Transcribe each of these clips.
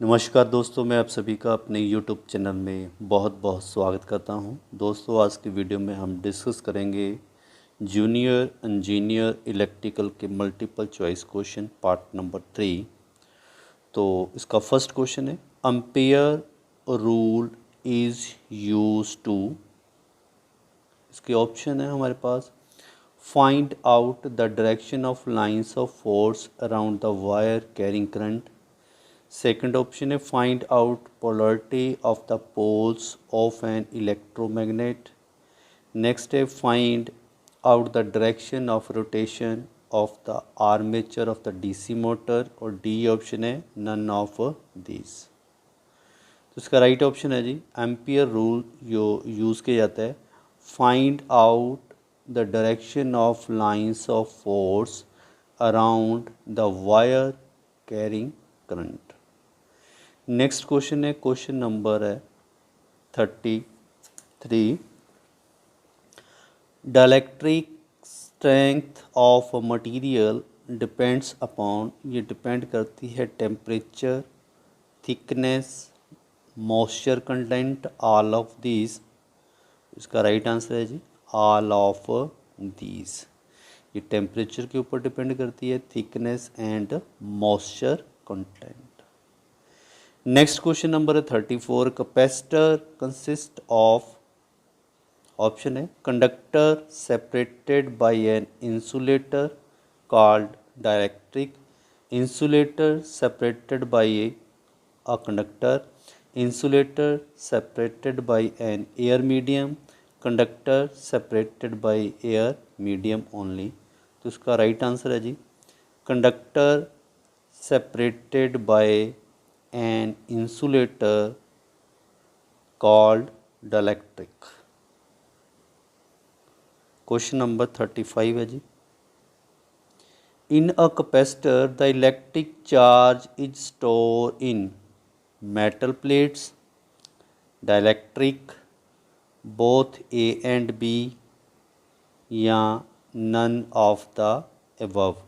नमस्कार दोस्तों, मैं आप सभी का अपने YouTube चैनल में बहुत बहुत स्वागत करता हूं। दोस्तों, आज की वीडियो में हम डिस्कस करेंगे जूनियर इंजीनियर इलेक्ट्रिकल के multiple choice question part number 3। तो इसका फर्स्ट क्वेश्चन है, ampere rule is use to. इसके ऑप्शन है हमारे पास, find out the direction of lines of force around the wire carrying current. Second option है, find out polarity of the poles of an electromagnet. Next है, find out the direction of rotation of the armature of the DC motor. और D option है, none of this. तो इसका right option है जी, ampere rule जो use किया जाता है, find out the direction of lines of force around the wire carrying current. Next question है, क्वेश्चन नंबर है 33। Dielectric strength of material depends upon, ये डिपेंड करती है temperature, thickness, moisture content, all of these. इसका right answer है जी, all of these. ये temperature के ऊपर डिपेंड करती है, thickness and moisture content. Next question number है 34। कैपेसिटर कंसिस्ट ऑफ, ऑप्शन है, conductor separated by an insulator called dielectric, insulator separated by a conductor, insulator separated by an air medium, conductor separated by air medium only. तो इसका right answer है जी, conductor separated by an insulator called dielectric। Question number 35 है जी, in a capacitor the electric charge is store in metal plates, dielectric, both A and B, या none of the above.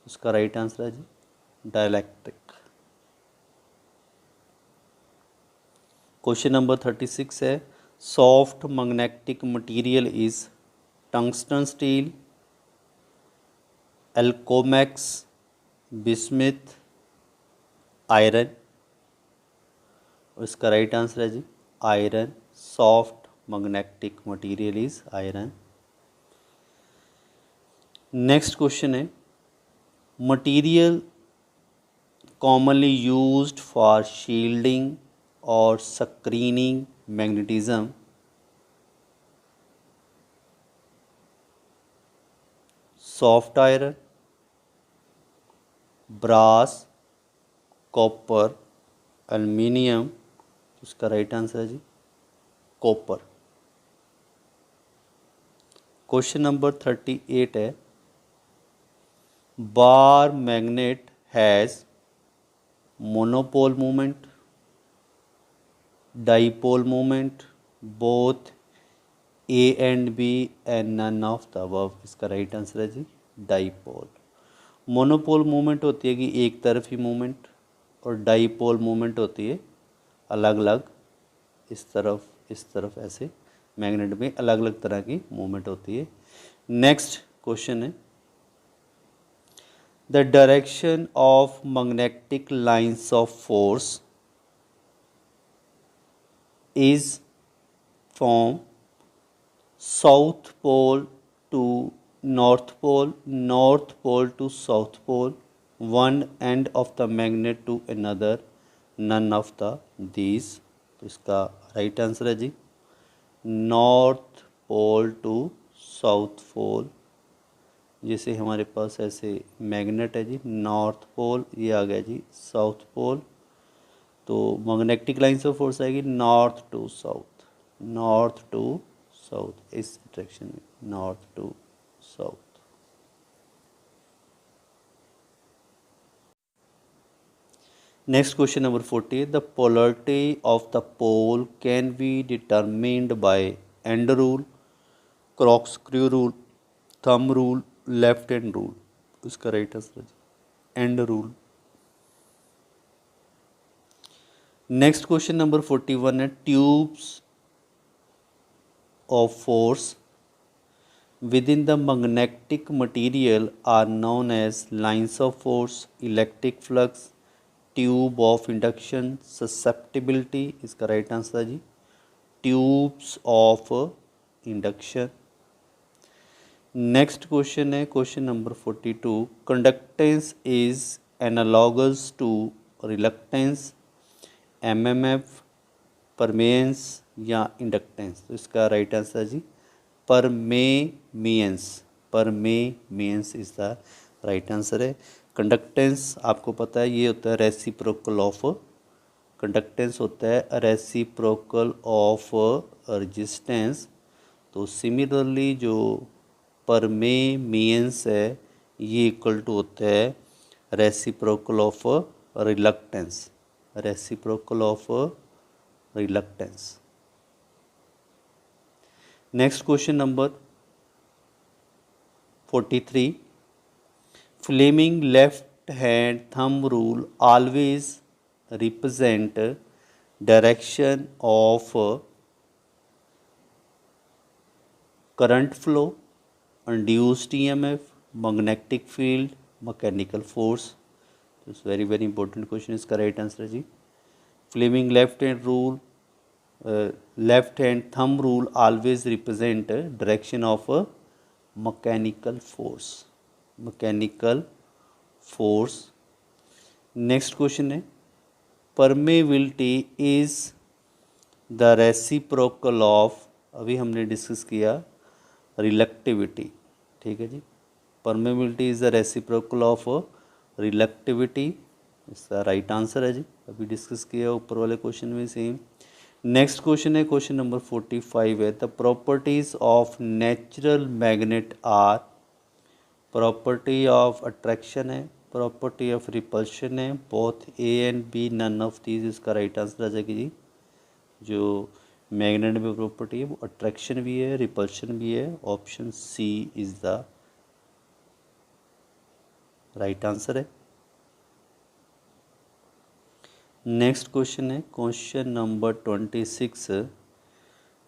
उसका right answer है जी, dielectric. Question number 36 है, soft magnetic material is tungsten steel, alcomax, bismuth, iron. और इसका right answer है जी, iron. Soft magnetic material is iron. Next question है, material commonly used for shielding और screening magnetism. Soft iron, brass, copper, aluminium. उसका right answer है जी, copper. Question number 38 है, bar magnet has monopole moment, dipole moment, both A and B, and none of the above. इसका right answer है जी, dipole. Monopole moment होती है कि एक तरफी मोमेंट, और डाइपोल मोमेंट होती है अलग अलग, इस तरफ ऐसे मैग्नेट में अलग अलग तरह की मूवमेंट होती है। नेक्स्ट क्वेश्चन है, the direction of magnetic lines of force is from south pole to north pole to south pole, one end of the magnet to another, none of the these। तो इसका right answer है जी, north pole to south pole. जैसे हमारे पास ऐसे magnet है जी, north पोल, ये आ गया जी साउथ पोल। तो मैग्नेटिक लाइंस ऑफ फोर्स आएगी north to south, north to south, इस डायरेक्शन में, north to south. Next question number 40, the polarity of the pole can be determined by end rule, cross screw rule, thumb rule, left hand rule. उसका right answer है end rule. Next question number 41 है, tubes of force within the magnetic material are known as lines of force, electric flux, tube of induction, susceptibility. इसका right answer है जी tubes of induction. Next question है question number 42, conductance is analogous to reluctance, MMF, permeance या inductance. तो इसका right answer है जी permeance. Permeance is the right answer है। कंडक्टेंस आपको पता है ये होता है रेसिप्रोकल ऑफ, कंडक्टेंस होता है रेसिप्रोकल ऑफ रेजिस्टेंस। तो सिमिलरली जो परमेमियंस है ये इक्वल टू होता है reciprocal of reluctance, reciprocal of reluctance. Next question number 43, Fleming left hand thumb rule always represent direction of current flow, induced EMF, magnetic field, mechanical force. It's very very important question. इसका right answer है जी Fleming left hand rule, left hand thumb rule always represent direction of mechanical force, mechanical force. Next question है permeability is the reciprocal of, अभी हमने discuss किया reluctivity, ठीक है जी। Permeability is the reciprocal of reluctivity, इसका right answer है जी, अभी डिस्कस किया ऊपर वाले क्वेश्चन में सेम। नेक्स्ट क्वेश्चन है क्वेश्चन नंबर 45 है, the properties of natural magnet are, property of attraction है, प्रॉपर्टी ऑफ रिपल्शन है, both A and B, none of these. इसका राइट आंसर आ जाएगी जी जो मैग्नेट में प्रॉपर्टी है वो अट्रैक्शन भी है रिपल्शन भी है, option C is the right answer है। नेक्स्ट क्वेश्चन है question number 26,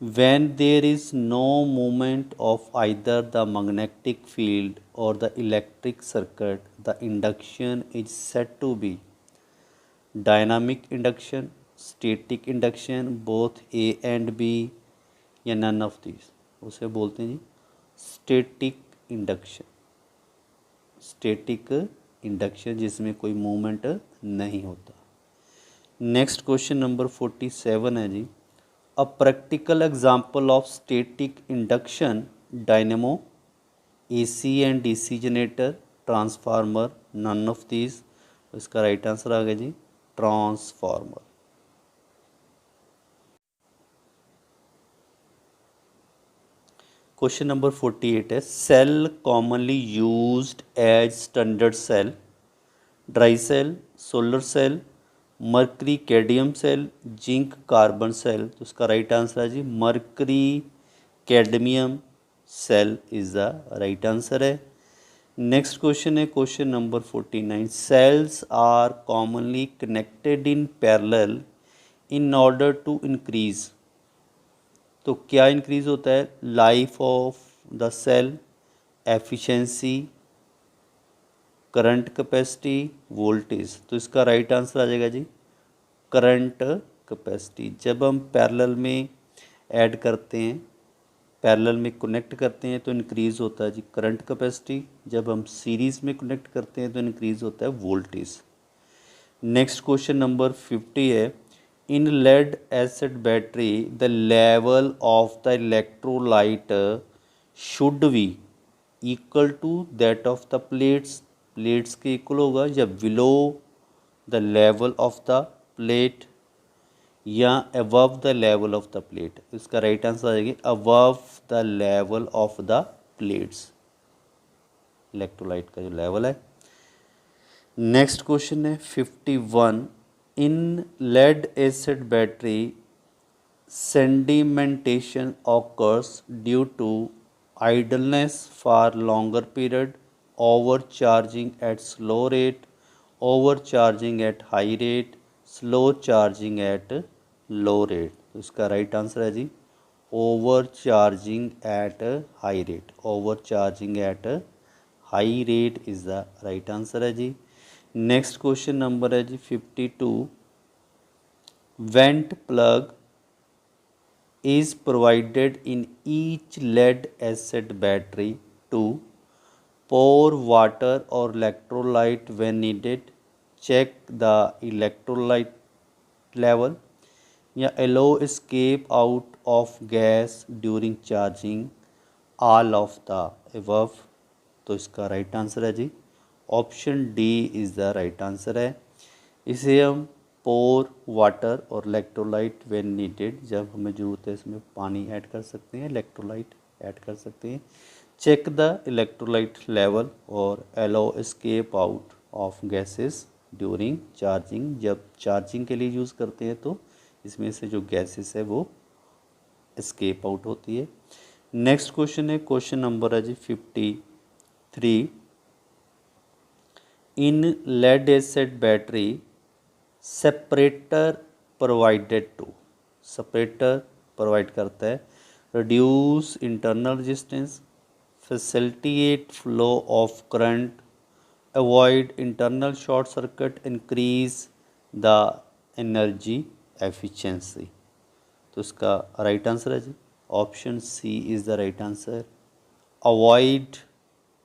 when there is no movement of either the magnetic field or the electric circuit, the induction is said to be dynamic induction, static induction, both A and B या none of these। उसे बोलते हैं जी static induction, static induction जिसमें कोई movement नहीं होता। Next question number 47 है जी, a practical example of static induction, dynamo, AC and DC generator, transformer, none of these. इसका राइट आंसर आ गया जी ट्रांसफार्मर। क्वेश्चन नंबर 48 है, cell commonly used as standard cell, dry cell, solar cell, mercury cadmium cell, zinc carbon cell. तो इसका right answer है जी mercury cadmium cell is the right answer है। नेक्स्ट क्वेश्चन है question number 49, cells are commonly connected in parallel in order to increase. तो क्या increase होता है, life of the cell, efficiency, current capacity, voltage. तो इसका राइट आंसर आ जाएगा जी करंट कैपेसिटी। जब हम पैरेलल में ऐड करते हैं, पैरेलल में कनेक्ट करते हैं तो इंक्रीज़ होता है जी करंट कैपेसिटी, जब हम सीरीज़ में कनेक्ट करते हैं तो इंक्रीज़ होता है वोल्टेज। नेक्स्ट क्वेश्चन नंबर 50 है, in lead acid battery the level of the electrolyte should be equal to that of the plates, plates के इक्वल होगा या below the level of the plate या above the level of the plate. इसका right answer आ जाएगी above the level of the plates, electrolyte का जो level है। नेक्स्ट क्वेश्चन है 51, in lead acid battery sedimentation occurs due to idleness for longer period, overcharging at slow rate, overcharging at high rate, slow charging at low rate. तो इसका right answer है जी overcharging at high rate. Overcharging at high rate is the right answer है जी। Next question number है जी 52। Vent plug is provided in each lead acid battery to pour water or electrolyte when needed, check the electrolyte level या allow escape out of gas during charging, all of the above। तो इसका right answer है जी option D is the right answer है। इसे हम pour water और electrolyte when needed, जब हमें ज़रूरत है इसमें पानी ऐड कर सकते हैं, इलेक्ट्रोलाइट ऐड कर सकते हैं। चेक द इलेक्ट्रोलाइट लेवल और allow escape out of gases during charging, जब चार्जिंग के लिए यूज़ करते हैं तो इसमें से जो गैसेस है वो एस्केप आउट होती है। नेक्स्ट क्वेश्चन है, क्वेश्चन नंबर है जी 53। In lead acid battery separator provided to, separator provide करता है reduce internal resistance, facilitate flow of current, avoid internal short circuit, increase the energy efficiency. तो इसका राइट आंसर है जी option C is the right answer, avoid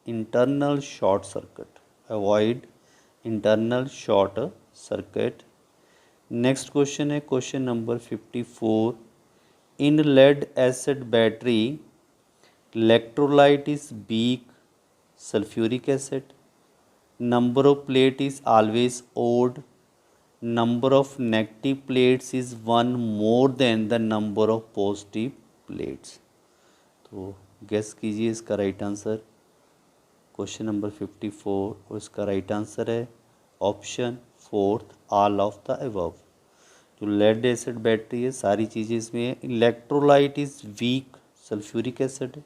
internal short circuit, avoid internal short circuit. Next question है question number 54। In lead acid battery electrolyte is weak sulphuric acid, number of plate is always odd, number of negative plates is one more than the number of positive plates. तो guess कीजिए इसका right answer. Question number 54 और इसका right answer है option fourth all of the above. जो lead acid battery है सारी चीज़ें इसमें है। Electrolyte is weak sulphuric acid,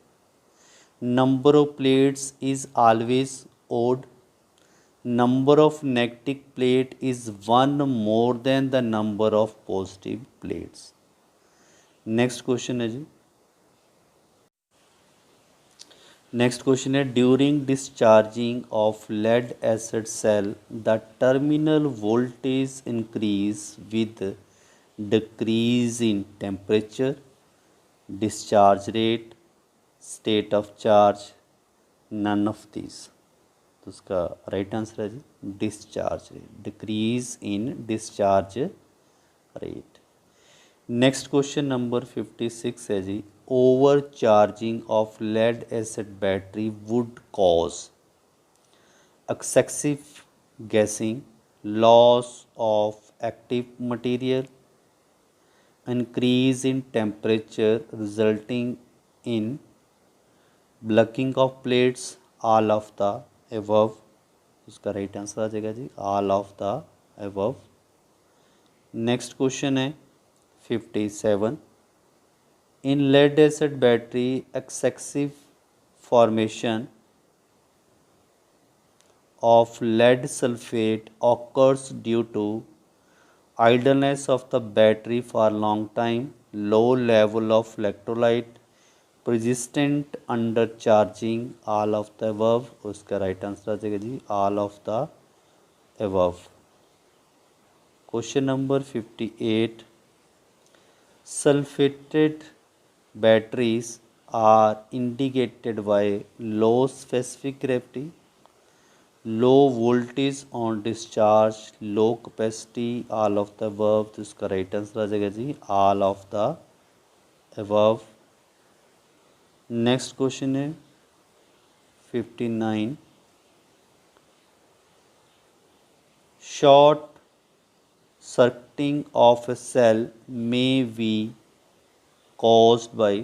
number of plates is always odd, number of negative plate is one more than the number of positive plates. Next question है जी, next question है during discharging of lead acid cell the terminal voltage increase with decrease in temperature, discharge rate, state of charge, none of this. तो उसका right answer है जी discharge rate, decrease in discharge rate. Next question number 56 है जी overcharging of lead acid battery would cause excessive gassing, loss of active material, increase in temperature resulting in blacking of plates, all of the above। इसका right answer आ जाएगा जी all of the above। Next question है 57। In lead acid battery excessive formation of lead sulfate occurs due to idleness of the battery for a long time, low level of electrolyte, persistent under charging, all of the above। उसका right answer आ जाएगा जी all of the above। Question number 58। sulfated batteries are indicated by low specific gravity, low voltage on discharge, low capacity, all of the above। तो इसका right answer आ जाएगा जी all of the above। Next question है 59। Short circuiting of a cell may be caused by,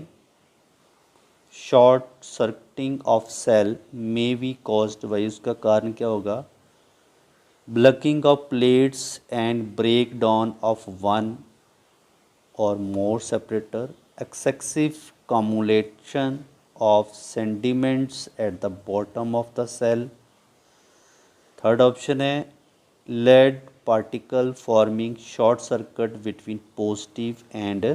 short circuiting of cell may be caused by, उसका कारण क्या होगा buckling of plates and break down of one or more separator, excessive cumulation of sediments at the bottom of the cell. Third option है lead particle forming short circuit between positive and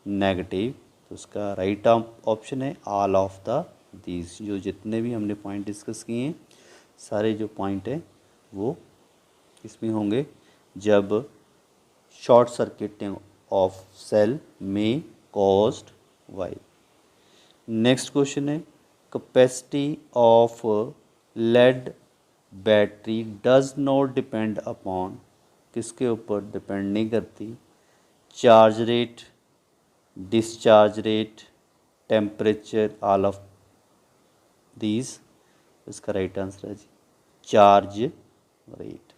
negative। तो उसका right option है all of the these. जो जितने भी हमने point discuss किए हैं सारे जो पॉइंट हैं वो इसमें होंगे जब शॉर्ट सर्किटिंग ऑफ सेल में कॉज्ड बाय। नेक्स्ट क्वेश्चन है capacity of lead battery does not depend upon, किसके ऊपर डिपेंड नहीं करती, charge rate, discharge rate, temperature, all of these. इसका राइट आंसर है जी चार्ज रेट।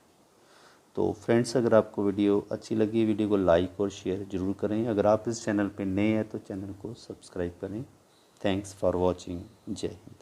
तो फ्रेंड्स अगर आपको वीडियो अच्छी लगी वीडियो को लाइक और शेयर ज़रूर करें। अगर आप इस चैनल पे नए हैं तो चैनल को सब्सक्राइब करें। Thanks for watching. जय हिंद।